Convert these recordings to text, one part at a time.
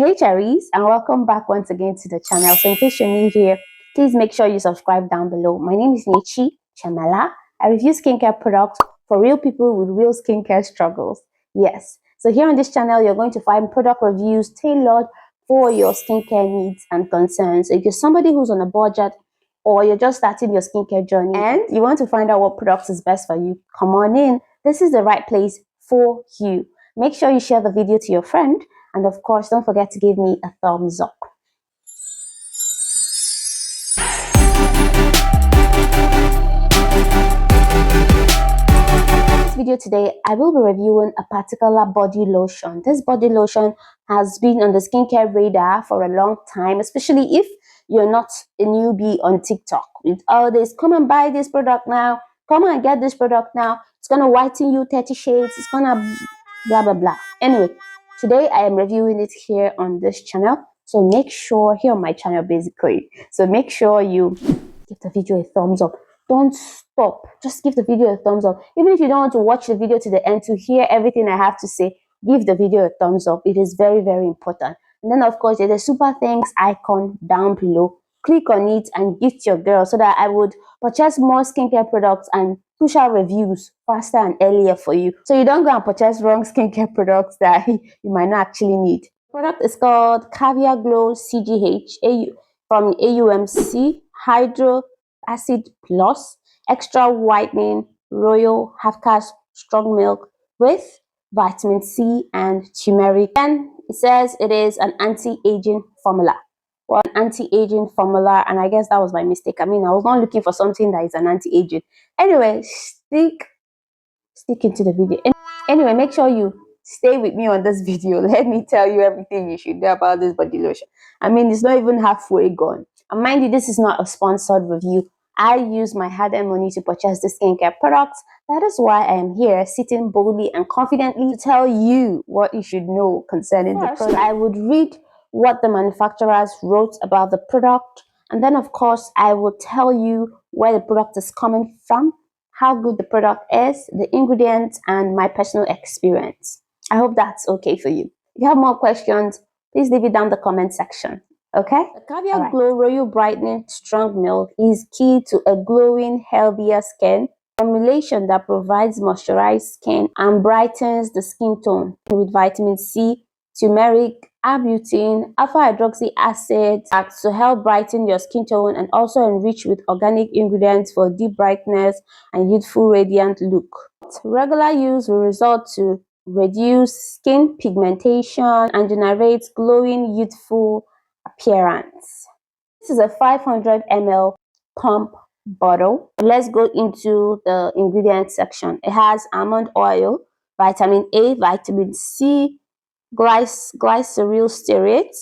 Hey cherries, and welcome back once again to the channel. So in case you're new here, please make sure you subscribe down below. My name is Nyechi, Chiemela. I review skincare products for real people with real skincare struggles. Yes, so here on this channel, you're going to find product reviews tailored for your skincare needs and concerns. So if you're somebody who's on a budget or you're just starting your skincare journey and you want to find out what products is best for you, come on in. This is the right place for you. Make sure you share the video to your friend. And of course, don't forget to give me a thumbs up. In this video today, I will be reviewing a particular body lotion. This body lotion has been on the skincare radar for a long time, especially if you're not a newbie on TikTok. With all this, come and buy this product now. Come and get this product now. It's going to whiten you 30 shades. It's going to blah, blah, blah. Anyway, today I am reviewing it here on this channel. So make sure, here on my channel basically. So make sure you give the video a thumbs up. Don't stop. Just give the video a thumbs up. Even if you don't want to watch the video to the end to hear everything I have to say, give the video a thumbs up. It is very, very important. And then of course, there's a super thanks icon down below. Click on it and gift your girl so that I would purchase more skincare products and push out reviews faster and earlier for you. So you don't go and purchase wrong skincare products that you might not actually need. The product is called Caviar Glow CGH from AUMC Hydro Acid Plus Extra Whitening Royal Half-Caste Strong Milk with vitamin C and turmeric. And it says it is an anti-aging formula. Well, an anti-aging formula, and I guess that was my mistake. I mean, I was not looking for something that is an anti-aging. Anyway, stick into the video. Anyway, make sure you stay with me on this video. Let me tell you everything you should know about this body lotion. I mean, it's not even halfway gone. And mind you, this is not a sponsored review. I use my hard-earned money to purchase the skincare products. That is why I am here, sitting boldly and confidently to tell you what you should know concerning the product. I would read what the manufacturers wrote about the product, and then of course I will tell you where the product is coming from, how good the product is, the ingredients, and my personal experience. I hope that's okay for you. If you have more questions, please leave it down in the comment section. Okay? The Caviar Glow Royal Brightening Strong Milk is key to a glowing, healthier skin. Formulation that provides moisturized skin and brightens the skin tone with vitamin C, turmeric, arbutin, alpha hydroxy acid to help brighten your skin tone and also enrich with organic ingredients for deep brightness and youthful radiant look. Regular use will result to reduce skin pigmentation and generate glowing youthful appearance. This is a 500 ml pump bottle. Let's go into the ingredient section. It has almond oil, vitamin A, vitamin C, glyceryl stearate,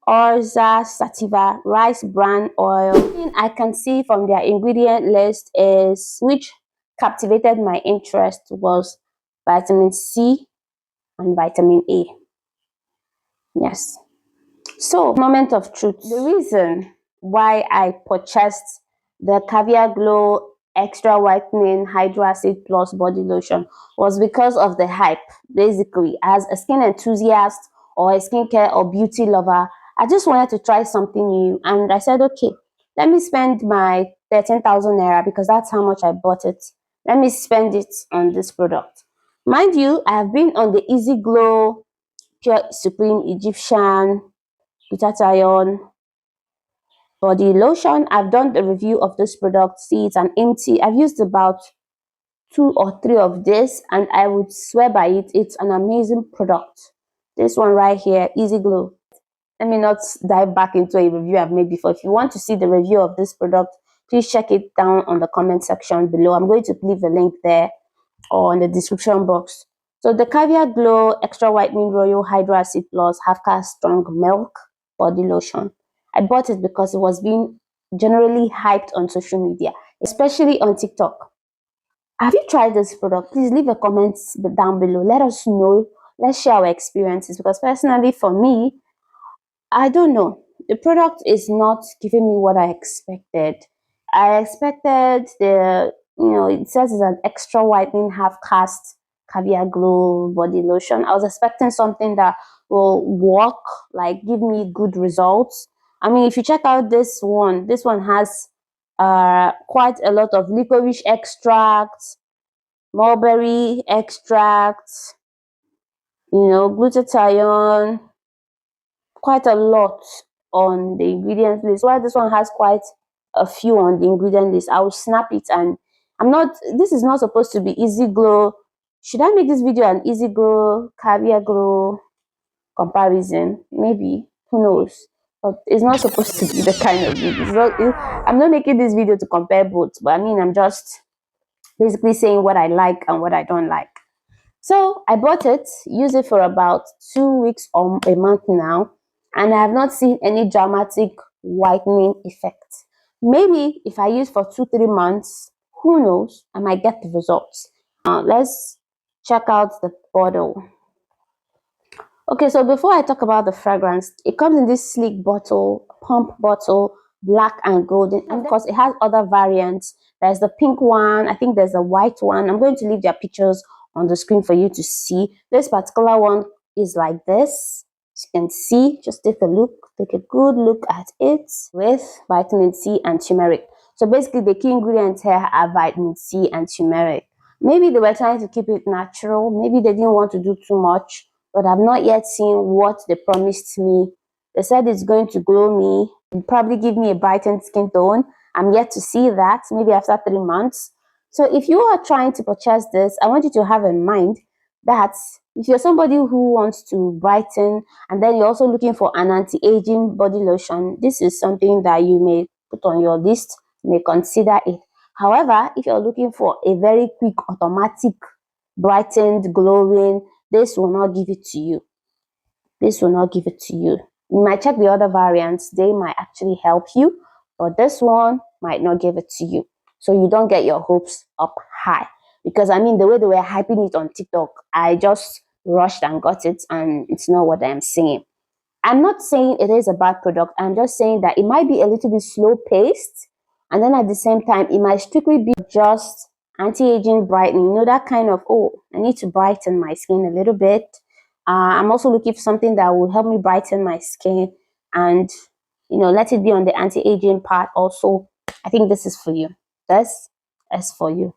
orza sativa, rice bran oil. The thing I can see from their ingredient list is which captivated my interest was vitamin C and vitamin A. Yes. So, moment of truth. The reason why I purchased the Caviar Glow Extra Whitening Hydro Acid Plus Body Lotion was because of the hype. Basically, as a skin enthusiast or a skincare or beauty lover, I just wanted to try something new. And I said, okay, let me spend my 13,000 naira because that's how much I bought it. Let me spend it on this product. Mind you, I have been on the Easy Glow Pure Supreme Egyptian glutathione body lotion. I've done the review of this product. See, it's an empty. I've used about 2 or 3 of this and I would swear by it. It's an amazing product. This one right here, Easy Glow. Let me not dive back into a review I've made before. If you want to see the review of this product, please check it down on the comment section below. I'm going to leave the link there or in the description box. So the Caviar Glow Extra Whitening Royal Hydro Acid Plus Half-Caste Strong Milk Body Lotion. I bought it because it was being generally hyped on social media, especially on TikTok. Have you tried this product? Please leave a comment down below. Let us know. Let's share our experiences because personally for me, I don't know. The product is not giving me what I expected. I expected it says it's an extra whitening half-caste Caviar Glow body lotion. I was expecting something that will work, like give me good results. I mean, if you check out this one has quite a lot of licorice extract, mulberry extract, glutathione, quite a lot on the ingredient list. While this one has quite a few on the ingredient list, I will snap it. And this is not supposed to be easy glow. Should I make this video an easy glow, caviar glow comparison? Maybe, who knows? But it's not supposed to be the kind of video. I'm not making this video to compare both, but I mean, I'm just basically saying what I like and what I don't like. So I bought it, used it for about 2 weeks or a month now, and I have not seen any dramatic whitening effect. Maybe if I use for 2-3 months, who knows, I might get the results. Let's check out the bottle. Okay, so before I talk about the fragrance, it comes in this sleek bottle, pump bottle, black and golden. And of course, it has other variants. There's the pink one. I think there's a white one. I'm going to leave their pictures on the screen for you to see. This particular one is like this. As you can see, just take a look. Take a good look at it with vitamin C and turmeric. So basically, the key ingredients here are vitamin C and turmeric. Maybe they were trying to keep it natural. Maybe they didn't want to do too much, but I've not yet seen what they promised me. They said it's going to glow me, probably give me a brightened skin tone. I'm yet to see that, maybe after 3 months. So if you are trying to purchase this, I want you to have in mind that if you're somebody who wants to brighten and then you're also looking for an anti-aging body lotion, this is something that you may put on your list, you may consider it. However, if you're looking for a very quick, automatic, brightened, glowing, this will not give it to you. This will not give it to you. You might check the other variants. They might actually help you, but this one might not give it to you. So you don't get your hopes up high. Because I mean, the way they were hyping it on TikTok, I just rushed and got it, and it's not what I'm saying. I'm not saying it is a bad product. I'm just saying that it might be a little bit slow paced, and then at the same time, it might strictly be just anti-aging brightening. You know, that kind of, oh, I need to brighten my skin a little bit. I'm also looking for something that will help me brighten my skin and, let it be on the anti-aging part also. I think this is for you. This is for you.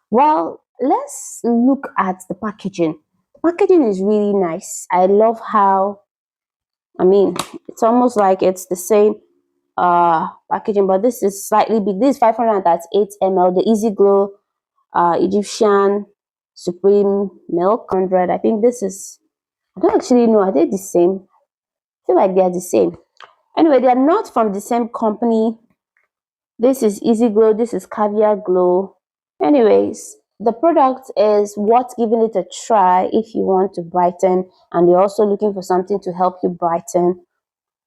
Well, let's look at the packaging. The packaging is really nice. I love how, I mean, it's almost like it's the same packaging, but this is slightly big. This is 538 ml, the Easy Glow Egyptian Supreme Milk 100. I think this is, I don't actually know, are they the same? I feel like they're the same. Anyway, they are not from the same company. This is Easy Glow, this is Caviar Glow. Anyways, the product is worth giving it a try if you want to brighten and you're also looking for something to help you brighten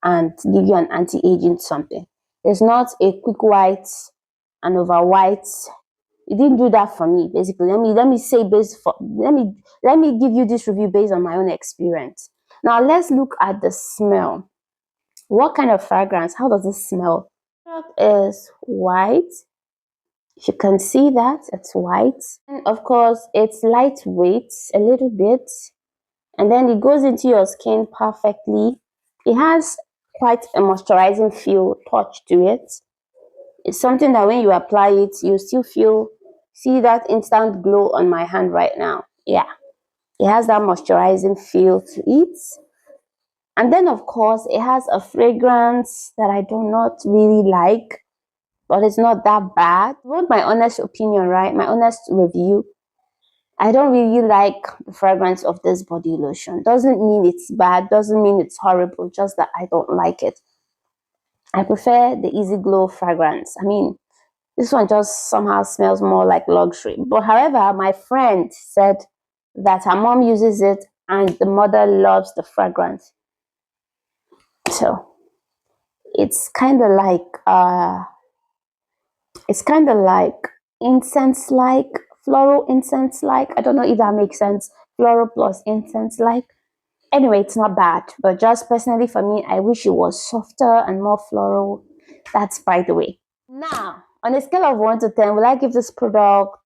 and give you an anti-aging something. It's not a quick white and over white. It didn't do that for me. Basically, let me say let me give you this review based on my own experience. Now let's look at the smell. What kind of fragrance? How does it smell? It is white. If you can see that, it's white. And of course, it's lightweight a little bit. And then it goes into your skin perfectly. It has quite a moisturizing feel touch to it. It's something that when you apply it, you still see that instant glow on my hand right now. Yeah, it has that moisturizing feel to it. And then of course, it has a fragrance that I do not really like, but it's not that bad. If you want my honest opinion, right? My honest review. I don't really like the fragrance of this body lotion. Doesn't mean it's bad, doesn't mean it's horrible, just that I don't like it. I prefer the Easy Glow fragrance. I mean, this one just somehow smells more like luxury. But however, my friend said that her mom uses it and the mother loves the fragrance. So it's kind of like incense like, floral incense like. I don't know if that makes sense. Floral plus incense like. Anyway, it's not bad, but just personally for me, I wish it was softer and more floral. That's by the way. Now, on a scale of 1 to 10, will I give this product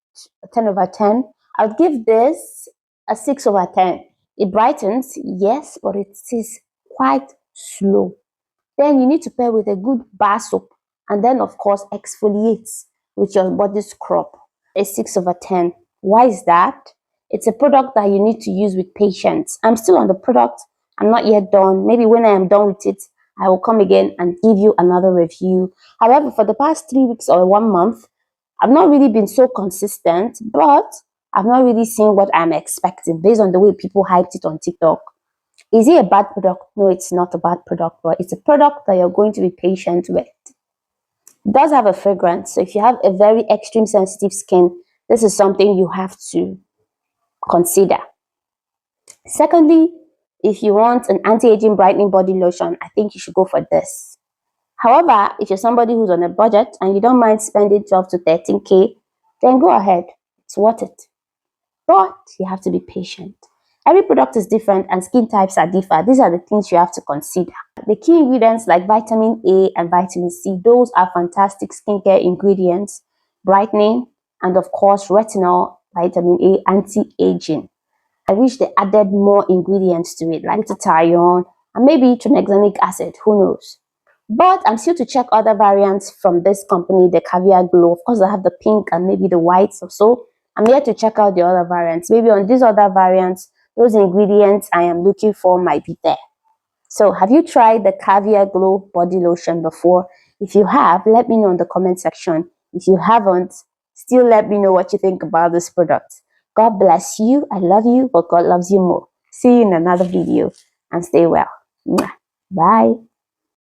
a 10 over 10? I'll give this a 6 over 10. It brightens, yes, but it is quite slow. Then you need to pair with a good bar soap, and then of course exfoliate with your body scrub. A 6/10. Why is that? It's a product that you need to use with patience. I'm still on the product. I'm not yet done. Maybe when I am done with it, I will come again and give you another review. However, for the past 3 weeks or 1 month, I've not really been so consistent, but I've not really seen what I'm expecting based on the way people hyped it on TikTok. Is it a bad product? No, it's not a bad product, but it's a product that you're going to be patient with. It does have a fragrance, so if you have a very extreme sensitive skin, this is something you have to consider. Secondly, if you want an anti-aging brightening body lotion, I think you should go for this. However, if you're somebody who's on a budget and you don't mind spending 12 to 13K, then go ahead. It's worth it. But you have to be patient. Every product is different and skin types are different. These are the things you have to consider. The key ingredients like vitamin A and vitamin C, those are fantastic skincare ingredients. Brightening and of course retinol, vitamin A, anti-aging. I wish they added more ingredients to it like glutathione and maybe tranexamic acid, who knows. But I'm still to check other variants from this company, the Caviar Glow. Of course, I have the pink and maybe the whites or so. I'm here to check out the other variants. Maybe on these other variants, those ingredients I am looking for might be there. So have you tried the Caviar Glow body lotion before? If you have, let me know in the comment section. If you haven't, still let me know what you think about this product. God bless you. I love you, but God loves you more. See you in another video and stay well. Bye.